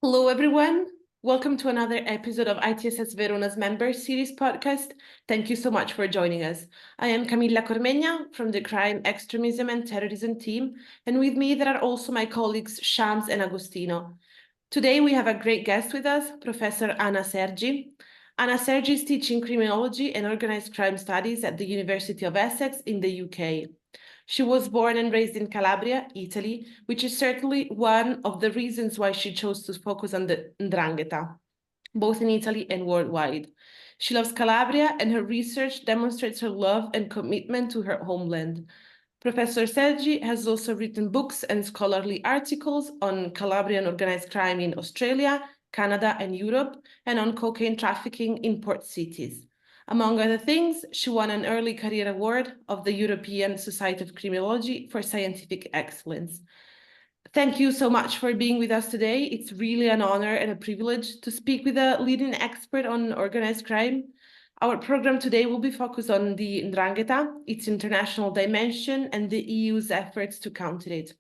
Hello, everyone. Welcome to another episode of ITSS Verona's Member Series podcast. Thank you so much for joining us. I am Camilla Cormegna from the Crime, Extremism and Terrorism team, and with me there are also my colleagues Shams and Agostino. Today we have a great guest with us, Professor Anna Sergi. Anna Sergi is teaching criminology and organized crime studies at the University of Essex in the UK. She was born and raised in Calabria, Italy, which is certainly one of the reasons why she chose to focus on the Ndrangheta, both in Italy and worldwide. She loves Calabria, and her research demonstrates her love and commitment to her homeland. Professor Sergi has also written books and scholarly articles on Calabrian organized crime in Australia, Canada, and Europe, and on cocaine trafficking in port cities. Among other things, she won an early career award of the European Society of Criminology for scientific excellence. Thank you so much for being with us today. It's really an honor and a privilege to speak with a leading expert on organized crime. Our program today will be focused on the Ndrangheta, its international dimension, and the EU's efforts to counter it.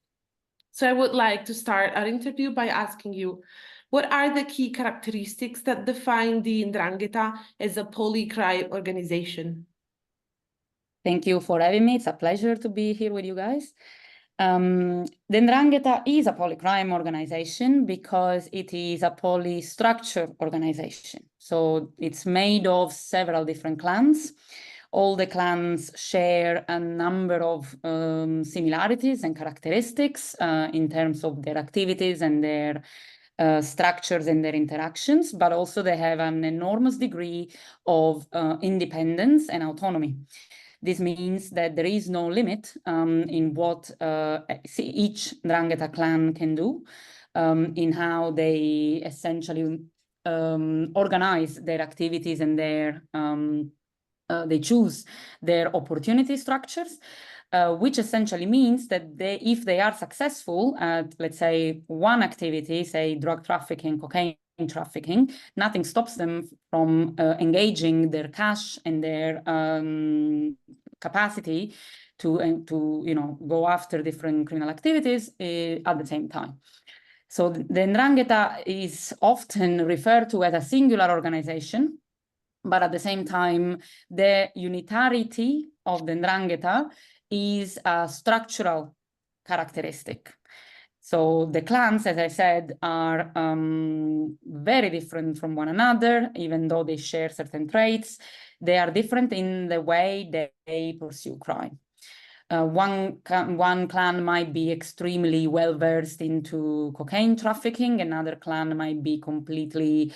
So I would like to start our interview by asking you, what are the key characteristics that define the Ndrangheta as a polycrime organization? Thank you for having me. It's a pleasure to be here with you guys. The Ndrangheta is a polycrime organization because it is a polystructure organization. So it's made of several different clans. All the clans share a number of similarities and characteristics in terms of their activities and their structures and their interactions, but also they have an enormous degree of independence and autonomy. This means that there is no limit in what each Ndrangheta clan can do, in how they essentially organize their activities and they choose their opportunity structures, which essentially means that if they are successful at, let's say, one activity, say drug trafficking, cocaine trafficking, nothing stops them from engaging their cash and their capacity to go after different criminal activities at the same time. So the Ndrangheta is often referred to as a singular organization, but at the same time, the unitarity of the Ndrangheta is a structural characteristic. So the clans, as I said, are very different from one another, even though they share certain traits. They are different in the way they pursue crime. One clan might be extremely well-versed into cocaine trafficking. Another clan might be completely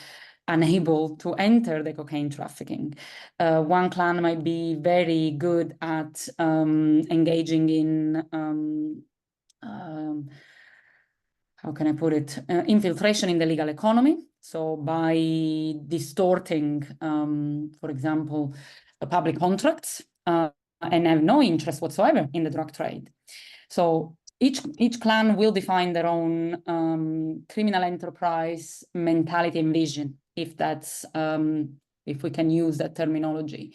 unable to enter the cocaine trafficking. One clan might be very good at engaging in how can I put it, infiltration in the legal economy. So by distorting, for example, public contracts and have no interest whatsoever in the drug trade. So each clan will define their own criminal enterprise mentality and vision, if that's if we can use that terminology.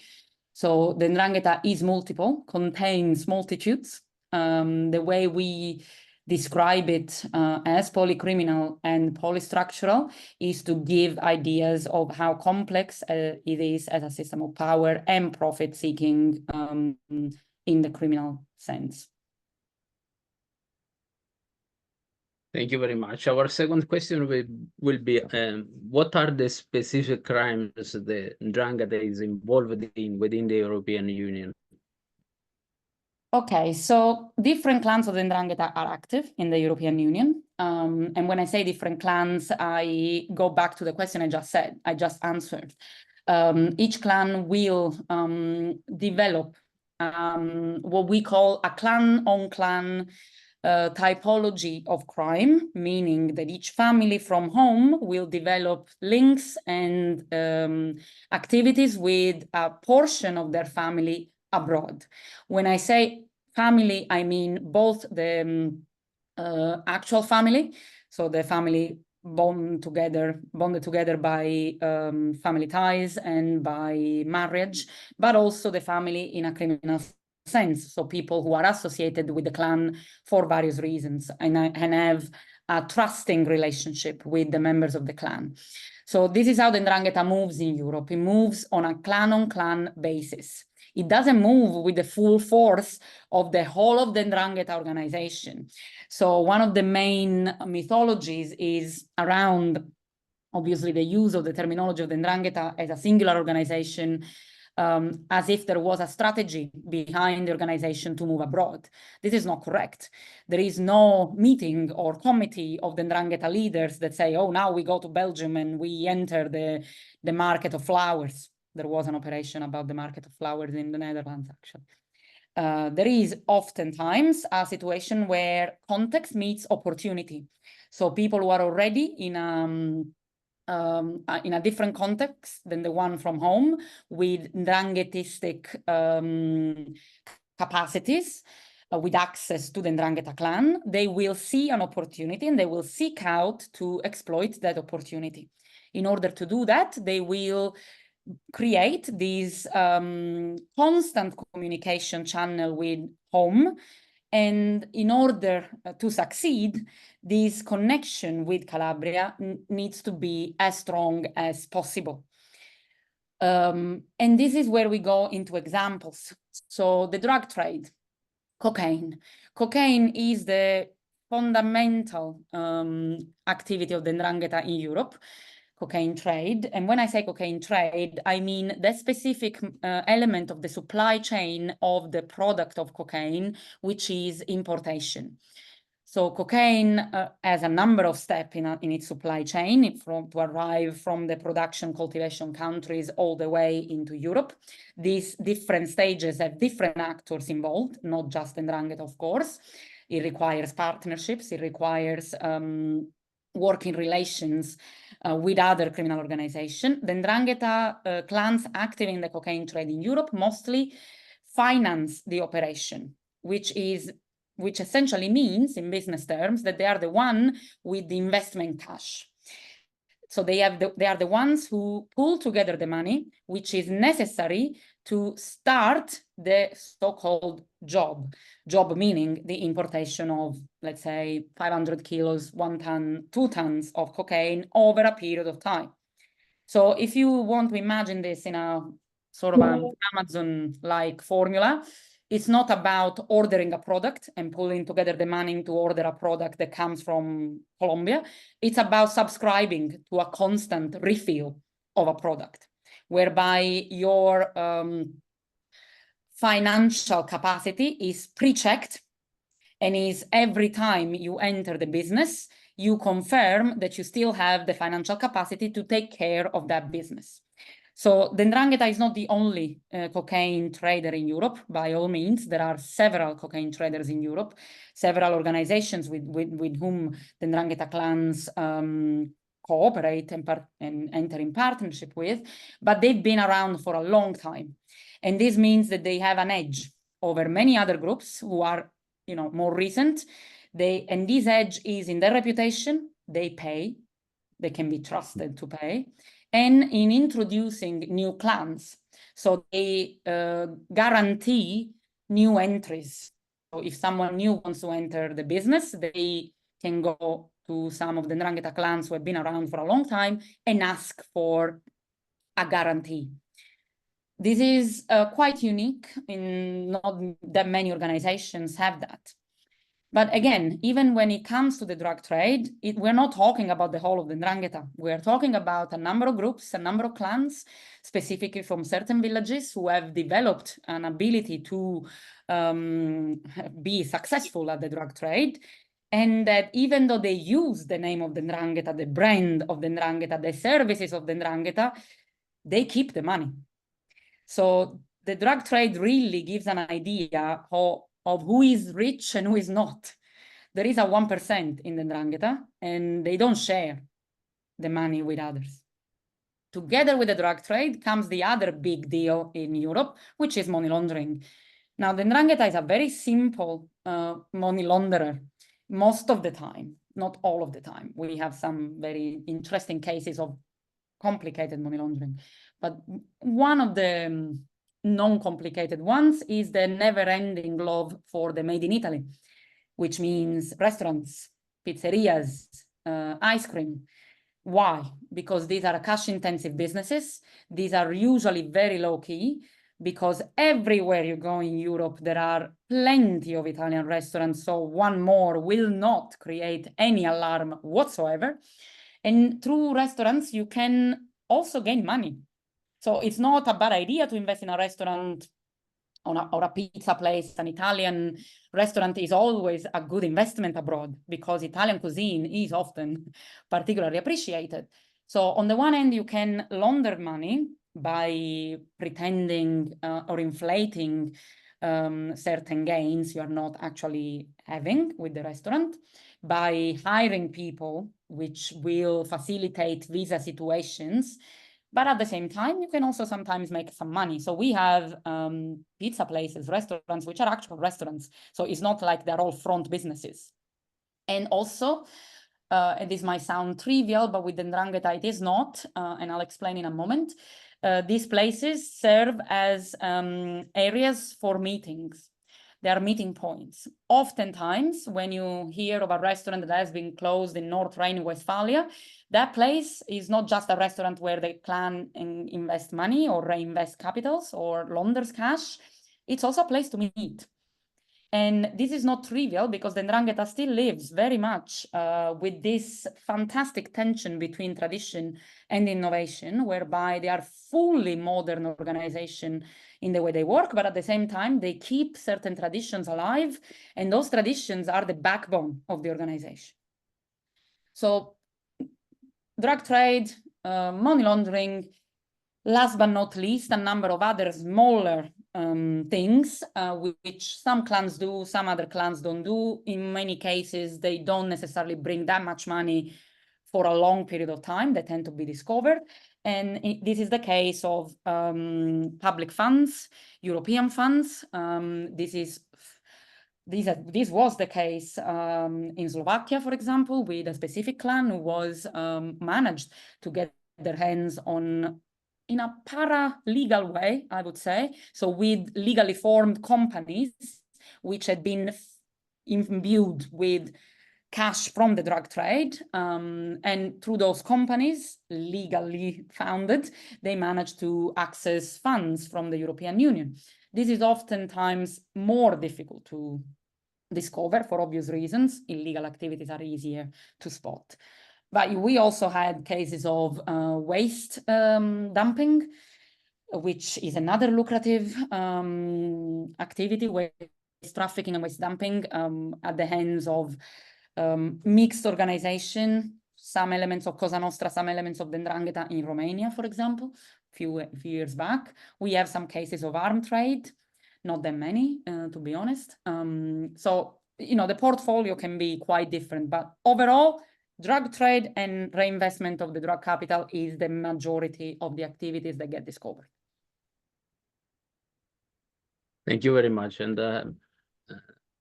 So the Ndrangheta is multiple, contains multitudes. The way we describe it as polycriminal and polystructural is to give ideas of how complex it is as a system of power and profit-seeking in the criminal sense. Thank you very much. Our second question will be, what are the specific crimes the Ndrangheta is involved in within the European Union? Okay, so different clans of the Ndrangheta are active in the European Union. And when I say different clans, I go back to the question I just answered. Each clan will develop what we call a clan-on-clan typology of crime, meaning that each family from home will develop links and activities with a portion of their family abroad. When I say family, I mean both the actual family, so the family bonded together by family ties and by marriage, but also the family in a criminal sense, so people who are associated with the clan for various reasons and have a trusting relationship with the members of the clan. So this is how the Ndrangheta moves in Europe. It moves on a clan-on-clan basis. It doesn't move with the full force of the whole of the Ndrangheta organization. So one of the main mythologies is around, obviously, the use of the terminology of the Ndrangheta as a singular organization, as if there was a strategy behind the organization to move abroad. This is not correct. There is no meeting or committee of the Ndrangheta leaders that say, oh, now we go to Belgium and we enter the market of flowers. There was an operation about the market of flowers in the Netherlands, actually. There is oftentimes a situation where context meets opportunity. So people who are already in a different context than the one from home, with Ndrangetistic capacities, with access to the Ndrangheta clan, they will see an opportunity and they will seek out to exploit that opportunity. In order to do that, they will create this constant communication channel with home. And in order to succeed, this connection with Calabria needs to be as strong as possible. And this is where we go into examples. So the drug trade, cocaine. Cocaine is the fundamental activity of the Ndrangheta in Europe. Cocaine trade. And when I say cocaine trade, I mean the specific element of the supply chain of the product of cocaine, which is importation. So cocaine has a number of steps in its supply chain to arrive from the production cultivation countries all the way into Europe. These different stages have different actors involved, not just Ndrangheta, of course. It requires partnerships, it requires working relations with other criminal organizations. The Ndrangheta clans active in the cocaine trade in Europe mostly finance the operation, which essentially means, in business terms, that they are the one with the investment cash. So they are the ones who pull together the money, which is necessary to start the so-called job. Job meaning the importation of, let's say, 500 kilos, 1 ton, 2 tons of cocaine over a period of time. So if you want to imagine this in a sort of an Amazon-like formula, it's not about ordering a product and pulling together the money to order a product that comes from Colombia. It's about subscribing to a constant refill of a product, whereby your financial capacity is pre-checked, and is every time you enter the business, you confirm that you still have the financial capacity to take care of that business. So the Ndrangheta is not the only cocaine trader in Europe. By all means, there are several cocaine traders in Europe, several organizations with whom the Ndrangheta clans cooperate and enter in partnership with, but they've been around for a long time. And this means that they have an edge over many other groups who are, more recent. And this edge is in their reputation. They pay, they can be trusted to pay, and in introducing new clans. So they guarantee new entries. So if someone new wants to enter the business, they can go to some of the Ndrangheta clans who have been around for a long time and ask for a guarantee. This is quite unique, not that many organizations have that. But again, even when it comes to the drug trade, we're not talking about the whole of the Ndrangheta. We're talking about a number of groups, a number of clans, specifically from certain villages who have developed an ability to be successful at the drug trade. And that even though they use the name of the Ndrangheta, the brand of the Ndrangheta, the services of the Ndrangheta, they keep the money. So the drug trade really gives an idea of who is rich and who is not. There is a 1% in the Ndrangheta, and they don't share the money with others. Together with the drug trade comes the other big deal in Europe, which is money laundering. Now, the Ndrangheta is a very simple money launderer most of the time, not all of the time. We have some very interesting cases of complicated money laundering. But one of the non-complicated ones is the never-ending love for the made in Italy, which means restaurants, pizzerias, ice cream. Why? Because these are cash-intensive businesses. These are usually very low-key, because everywhere you go in Europe, there are plenty of Italian restaurants, so one more will not create any alarm whatsoever. And through restaurants, you can also gain money. So it's not a bad idea to invest in a restaurant or a pizza place. An Italian restaurant is always a good investment abroad, because Italian cuisine is often particularly appreciated. So on the one hand, you can launder money by pretending or inflating certain gains you are not actually having with the restaurant, by hiring people, which will facilitate visa situations. But at the same time, you can also sometimes make some money. So we have pizza places, restaurants, which are actual restaurants. So it's not like they're all front businesses. And also, and this might sound trivial, but with the 'Ndrangheta it is not, and I'll explain in a moment. These places serve as areas for meetings. They are meeting points. Oftentimes, when you hear of a restaurant that has been closed in North Rhine-Westphalia, that place is not just a restaurant where they plan and invest money or reinvest capitals or launders cash. It's also a place to meet. And this is not trivial, because the 'Ndrangheta still lives very much with this fantastic tension between tradition and innovation, whereby they are fully modern organization in the way they work, but at the same time, they keep certain traditions alive, and those traditions are the backbone of the organization. So drug trade, money laundering, last but not least, a number of other smaller things, which some clans do, some other clans don't do. In many cases, they don't necessarily bring that much money for a long period of time. They tend to be discovered. And this is the case of public funds, European funds. This was the case in Slovakia, for example, with a specific clan who was managed to get their hands on, in a para-legal way, I would say, so with legally formed companies, which had been imbued with cash from the drug trade, and through those companies, legally founded, they managed to access funds from the European Union. This is oftentimes more difficult to discover for obvious reasons. Illegal activities are easier to spot. But we also had cases of waste dumping, which is another lucrative activity, waste trafficking and waste dumping at the hands of mixed organization, some elements of Cosa Nostra, some elements of the 'Ndrangheta in Romania, for example, a few years back. We have some cases of arm trade, not that many, to be honest. So, you know, the portfolio can be quite different, but overall, drug trade and reinvestment of the drug capital is the majority of the activities that get discovered. Thank you very much. And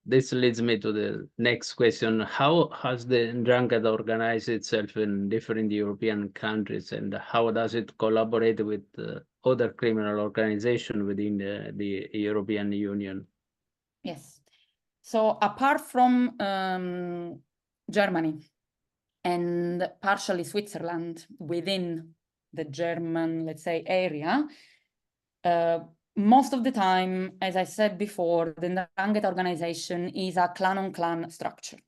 this leads me to the next question. How has the 'Ndrangheta organized itself in different European countries, and how does it collaborate with other criminal organizations within the European Union? Yes. So apart from Germany and partially Switzerland within the German, let's say, area, most of the time, as I said before, the 'Ndrangheta organization is a clan-on-clan structure,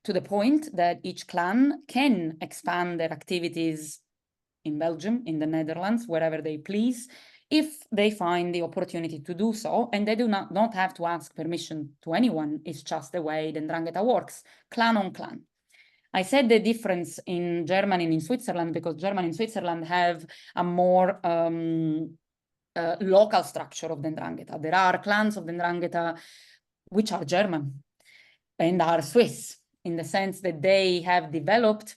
to the point that each clan can expand their activities in Belgium, in the Netherlands, wherever they please, if they find the opportunity to do so, and they do not have to ask permission to anyone. It's just the way the 'Ndrangheta works, clan on clan. I said the difference in Germany and in Switzerland because Germany and Switzerland have a more local structure of the 'Ndrangheta. There are clans of the 'Ndrangheta which are German and are Swiss, in the sense that they have developed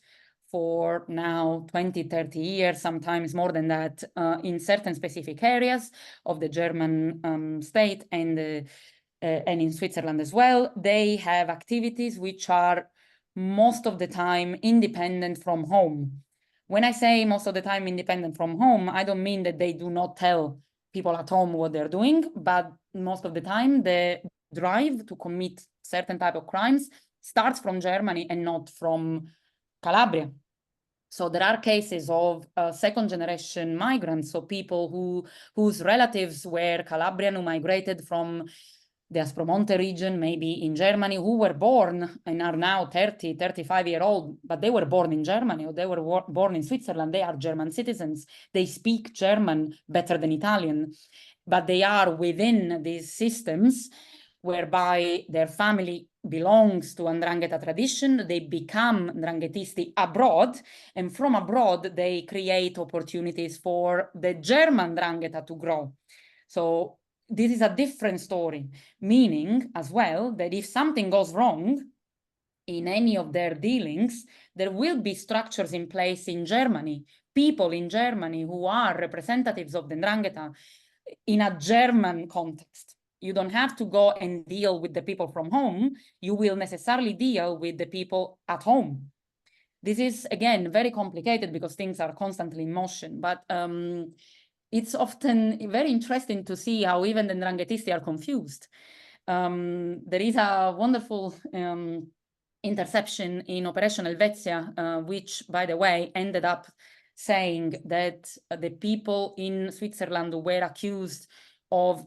for now 20, 30 years, sometimes more than that, in certain specific areas of the German state and in Switzerland as well. They have activities which are most of the time independent from home. When I say most of the time independent from home, I don't mean that they do not tell people at home what they're doing, but most of the time the drive to commit certain type of crimes starts from Germany and not from Calabria. So there are cases of second-generation migrants, so people whose relatives were Calabrian, who migrated from the Aspromonte region, maybe in Germany, who were born and are now 30, 35-year-old, but they were born in Germany or they were born in Switzerland. They are German citizens. They speak German better than Italian, but they are within these systems whereby their family belongs to Ndrangheta tradition. They become Ndranghetisti abroad, and from abroad, they create opportunities for the German Ndrangheta to grow. So this is a different story, meaning as well that if something goes wrong in any of their dealings, there will be structures in place in Germany, people in Germany who are representatives of the Ndrangheta in a German context. You don't have to go and deal with the people from home. You will necessarily deal with the people at home. This is, again, very complicated because things are constantly in motion, but it's often very interesting to see how even the Ndranghetisti are confused. There is a wonderful interception in Operation Helvetia, which, by the way, ended up saying that the people in Switzerland who were accused of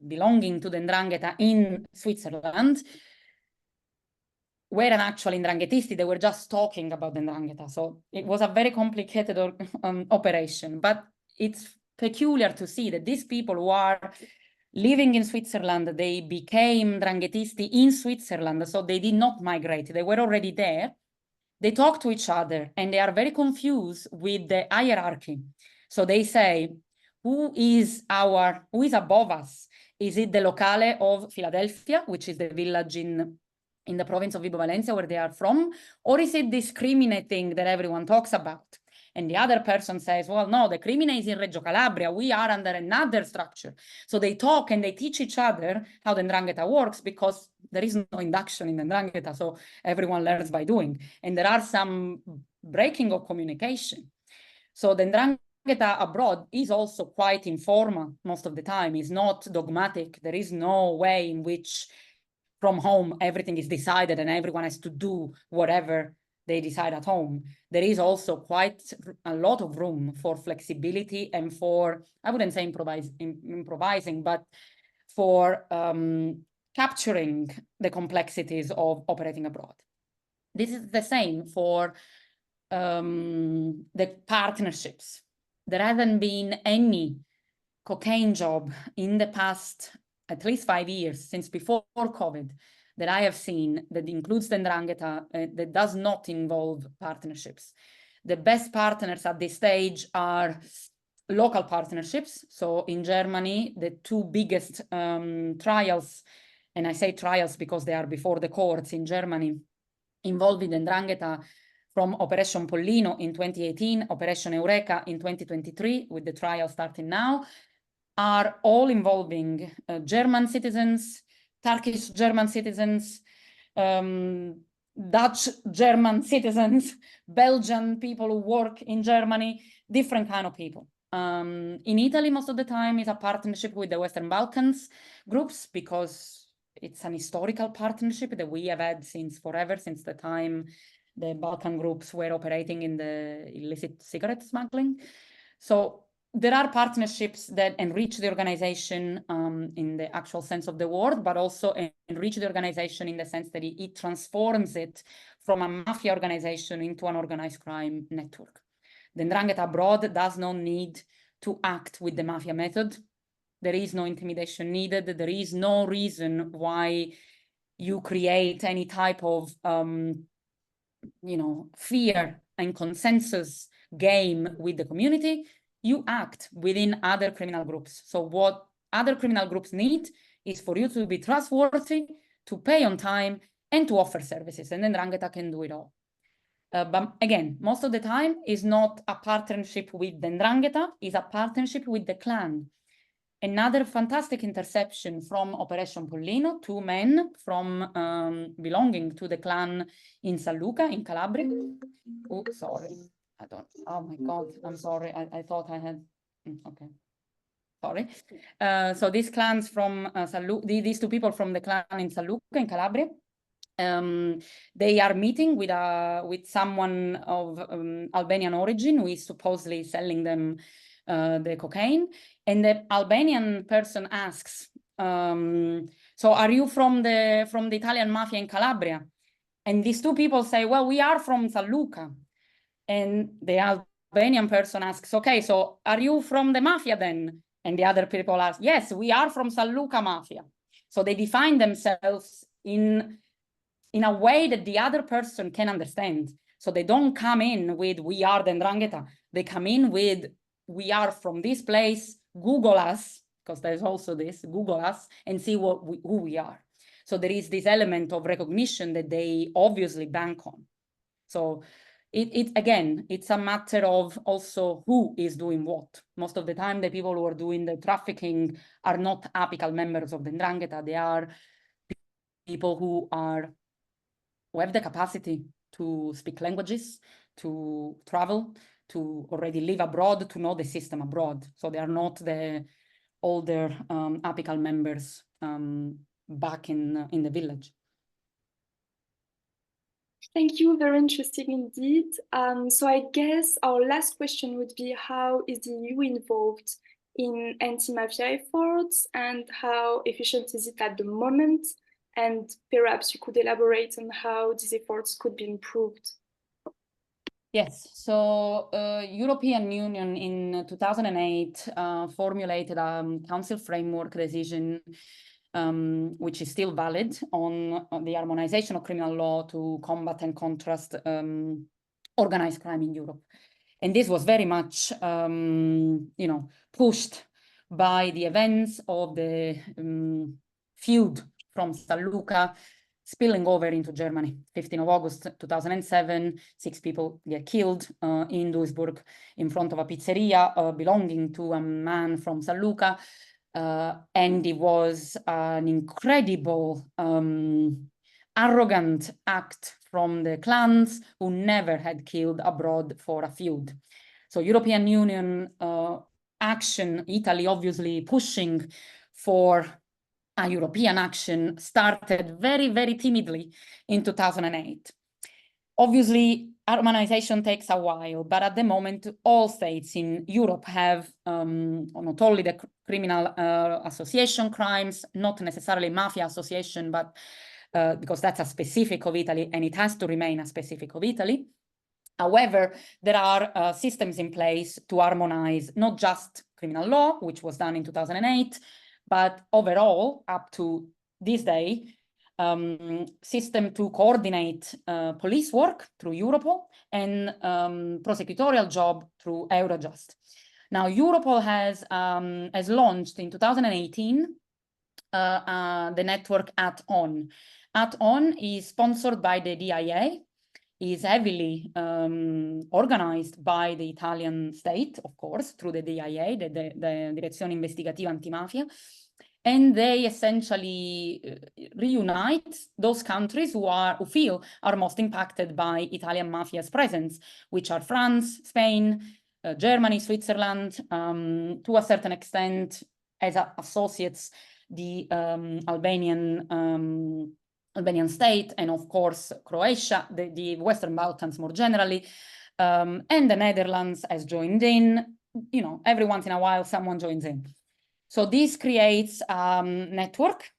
belonging to the Ndrangheta in Switzerland weren't actually Ndranghetisti, they were just talking about the Ndrangheta. So it was a very complicated operation, but it's peculiar to see that these people who are living in Switzerland, they became Ndranghetisti in Switzerland, so they did not migrate, they were already there. They talk to each other and they are very confused with the hierarchy. So they say, who is above us? Is it the locale of Philadelphia, which is the village in the province of Vibo Valentia where they are from? Or is it this crimine thing that everyone talks about? And the other person says, well, no, the crimine is in Reggio Calabria. We are under another structure. So they talk and they teach each other how the Ndrangheta works because there is no induction in the Ndrangheta. So everyone learns by doing. And there are some breaking of communication. So the Ndrangheta abroad is also quite informal most of the time. It's not dogmatic. There is no way in which from home everything is decided and everyone has to do whatever they decide at home. There is also quite a lot of room for flexibility and for, I wouldn't say improvising, but for capturing the complexities of operating abroad. This is the same for the partnerships. There hasn't been any cocaine job in the past, at least 5 years, since before COVID, that I have seen that includes the Ndrangheta, that does not involve partnerships. The best partners at this stage are local partnerships. So in Germany, the two biggest trials, and I say trials because they are before the courts in Germany, involving the Ndrangheta from Operation Pollino in 2018, Operation Eureka in 2023, with the trial starting now, are all involving German citizens, Turkish German citizens, Dutch German citizens, Belgian people who work in Germany, different kind of people. In Italy, most of the time, it's a partnership with the Western Balkans groups because it's an historical partnership that we have had since forever, since the time the Balkan groups were operating in the illicit cigarette smuggling. So there are partnerships that enrich the organization in the actual sense of the word, but also enrich the organization in the sense that it transforms it from a mafia organization into an organized crime network. The Ndrangheta abroad does not need to act with the mafia method. There is no intimidation needed. There is no reason why you create any type of fear and consensus game with the community. You act within other criminal groups. So what other criminal groups need is for you to be trustworthy, to pay on time, and to offer services. And then Ndrangheta can do it all. But again, most of the time is not a partnership with the Ndrangheta, it's a partnership with the clan. Another fantastic interception from Operation Pollino, 2 men from belonging to the clan in San Luca, in Calabria. Oh, sorry. Oh my God, I'm sorry. I thought I had, okay. Sorry. So these clans from San Luca, these 2 people from the clan in San Luca, in Calabria, They are meeting with someone of Albanian origin who is supposedly selling them the cocaine, and the Albanian person asks, so are you from the Italian mafia in Calabria? And these two people say, well, we are from San Luca. And the Albanian person asks, okay, so are you from the mafia then? And the other people ask, yes, we are from San Luca mafia. So they define themselves in a way that the other person can understand. So they don't come in with, we are the Ndrangheta. They come in with, we are from this place, Google us, because there's also this, Google us and see who we are. So there is this element of recognition that they obviously bank on. So again, it's a matter of also who is doing what. Most of the time, the people who are doing the trafficking are not apical members of the Ndrangheta. They are people who have the capacity to speak languages, to travel, to already live abroad, to know the system abroad. So they are not the older apical members back in the village. Thank you, very interesting indeed. So I guess our last question would be, how is the EU involved in anti-mafia efforts and how efficient is it at the moment? And perhaps you could elaborate on how these efforts could be improved. Yes, so European Union in 2008 formulated a Council framework decision which is still valid on the harmonization of criminal law to combat and contrast organized crime in Europe. And this was very much, pushed by the events of the feud from San Luca spilling over into Germany. 15th of August 2007, 6 people get killed in Duisburg in front of a pizzeria belonging to a man from San Luca. And it was an incredible, arrogant act from the clans who never had killed abroad for a feud. So European Union action, Italy obviously pushing for a European action, started very, very timidly in 2008. Obviously, harmonization takes a while, but at the moment, all states in Europe have not only the criminal association crimes, not necessarily mafia association, but because that's a specific of Italy and it has to remain a specific of Italy. However, there are systems in place to harmonize not just criminal law, which was done in 2008, but overall, up to this day, system to coordinate police work through Europol and prosecutorial job through Eurojust. Now, Europol has launched in 2018 the network At-On. At-On is sponsored by the DIA, is heavily organized by the Italian state, of course, through the DIA, the Direzione Investigativa Anti-mafia. And they essentially reunite those countries who feel are most impacted by Italian mafia's presence, which are France, Spain, Germany, Switzerland, to a certain extent, as associates, the Albanian state, and of course, Croatia, the Western Balkans more generally, and the Netherlands has joined in. Every once in a while, someone joins in. So this creates a network,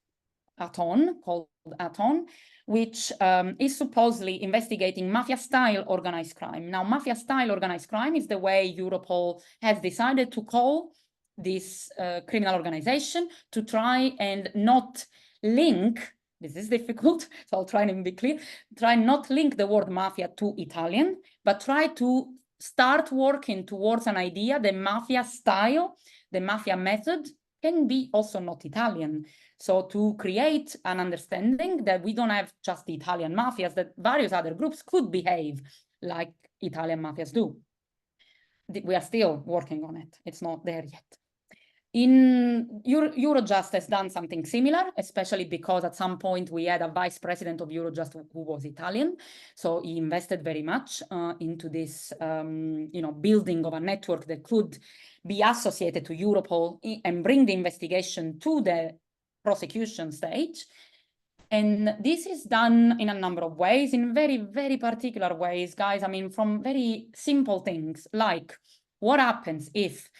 At-On, called At-On, which is supposedly investigating mafia-style organized crime. Now, mafia-style organized crime is the way Europol has decided to call this criminal organization, to try and not link, this is difficult, so I'll try and be clear, try not link the word mafia to Italian, but try to start working towards an idea that mafia style, the mafia method, can be also not Italian. So to create an understanding that we don't have just the Italian mafias, that various other groups could behave like Italian mafias do. We are still working on it. It's not there yet. Eurojust has done something similar, especially because at some point we had a vice president of Eurojust who was Italian. So he invested very much into this, building of a network that could be associated to Europol and bring the investigation to the prosecution stage. And this is done in a number of ways, in very, very particular ways, guys. I mean, from very simple things, like what happens if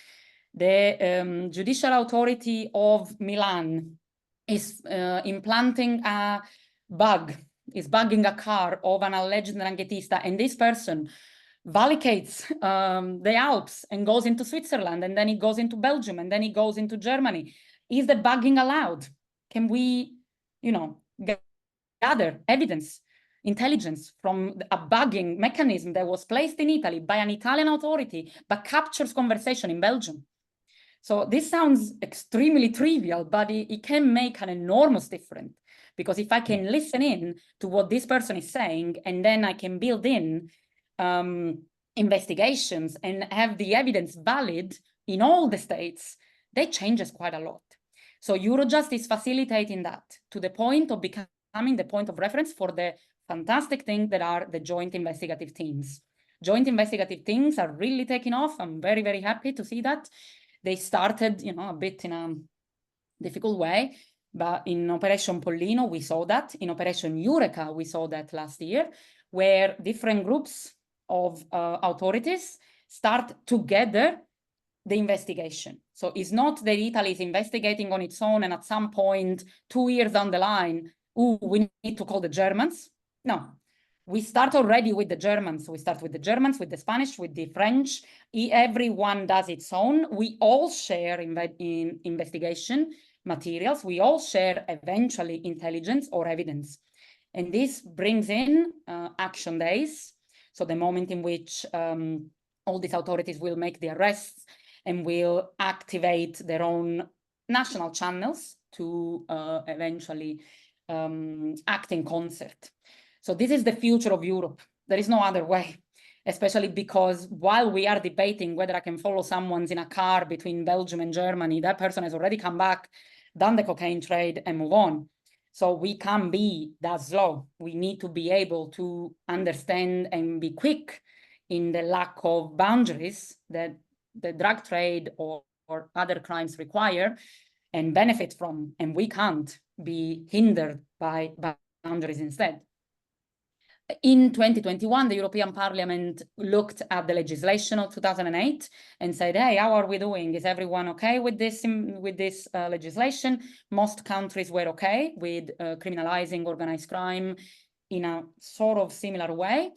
the judicial authority of Milan is implanting a bug, is bugging a car of an alleged Ndrangheta, and this person valicates the Alps and goes into Switzerland, and then he goes into Belgium, and then he goes into Germany. Is the bugging allowed? Can we, gather evidence, intelligence from a bugging mechanism that was placed in Italy by an Italian authority, but captures conversation in Belgium? So this sounds extremely trivial, but it can make an enormous difference. Because if I can listen in to what this person is saying, and then I can build in investigations and have the evidence valid in all the states, that changes quite a lot. So Eurojust is facilitating that to the point of becoming the point of reference for the fantastic thing that are the joint investigative teams. Joint investigative teams are really taking off. I'm very, very happy to see that. They started, a bit in a difficult way, but in Operation Pollino, we saw that. In Operation Eureka, we saw that last year, where different groups of authorities start together the investigation. So it's not that Italy is investigating on its own and at some point, 2 years down the line, we need to call the Germans. No, we start already with the Germans. We start with the Germans, with the Spanish, with the French. Everyone does its own. We all share in investigation materials. We all share eventually intelligence or evidence. And this brings in action days. So the moment in which all these authorities will make the arrests and will activate their own national channels to eventually act in concert. So this is the future of Europe. There is no other way, especially because while we are debating whether I can follow someone in a car between Belgium and Germany, that person has already come back, done the cocaine trade and move on. So we can't be that slow. We need to be able to understand and be quick in the lack of boundaries that the drug trade or other crimes require and benefit from, and we can't be hindered by boundaries instead. In 2021, the European Parliament looked at the legislation of 2008 and said, hey, how are we doing? Is everyone okay with this legislation? Most countries were okay with criminalizing organized crime in a sort of similar way.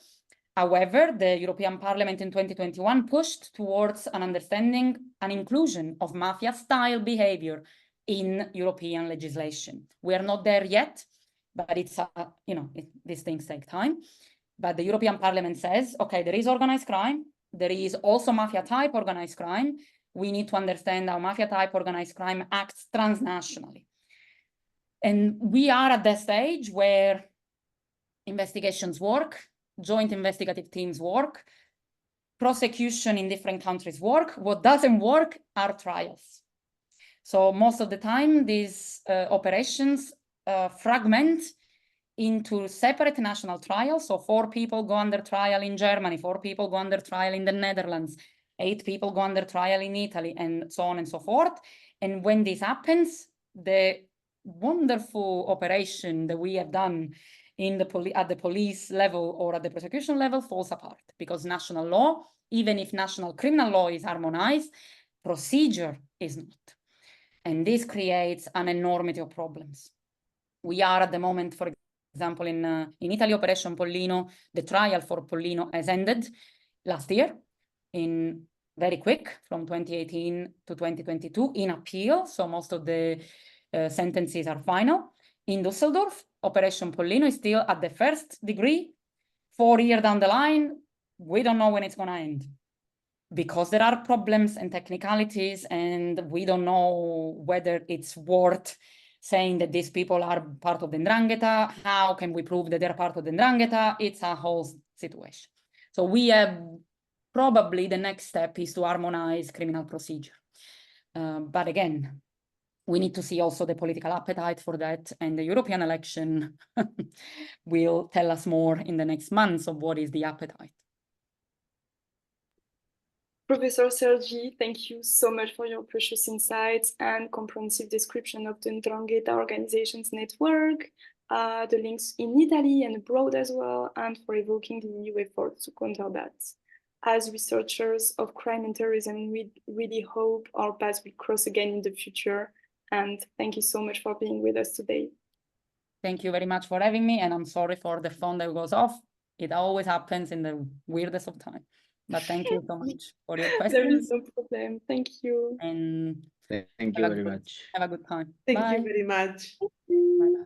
However, the European Parliament in 2021 pushed towards an understanding and inclusion of mafia-style behavior in European legislation. We are not there yet, but it's, these things take time. But the European Parliament says, okay, there is organized crime. There is also mafia-type organized crime. We need to understand how mafia-type organized crime acts transnationally. And we are at that stage where investigations work, joint investigative teams work, prosecution in different countries work. What doesn't work are trials. So most of the time, these operations fragment into separate national trials. So 4 people go under trial in Germany, 4 people go under trial in the Netherlands, 8 people go under trial in Italy, and so on and so forth. And when this happens, the wonderful operation that we have done at the police level or at the prosecution level falls apart, because national law, even if national criminal law is harmonized, procedure is not. And this creates an enormity of problems. We are at the moment, for example, in Italy, Operation Pollino, the trial for Pollino has ended last year in very quick, from 2018 to 2022 in appeal. So most of the sentences are final. In Düsseldorf, Operation Pollino is still at the first degree. 4 years down the line, we don't know when it's going to end, because there are problems and technicalities, and we don't know whether it's worth saying that these people are part of the Ndrangheta. How can we prove that they're part of the Ndrangheta? It's a whole situation. So we have probably the next step is to harmonize criminal procedure. But again, we need to see also the political appetite for that, and the European election will tell us more in the next months of what is the appetite. Professor Sergi, thank you so much for your precious insights and comprehensive description of the Ndrangheta organization's network. the links in Italy and abroad as well, and for evoking the EU efforts to counter that. As researchers of crime and terrorism, we really hope our paths will cross again in the future. And thank you so much for being with us today. Thank you very much for having me, and I'm sorry for the phone that goes off. It always happens in the weirdest of time. But thank you so much for your questions. There is no problem. Thank you. And thank you very much. Have a good time. Thank Bye. you very much. Bye-bye.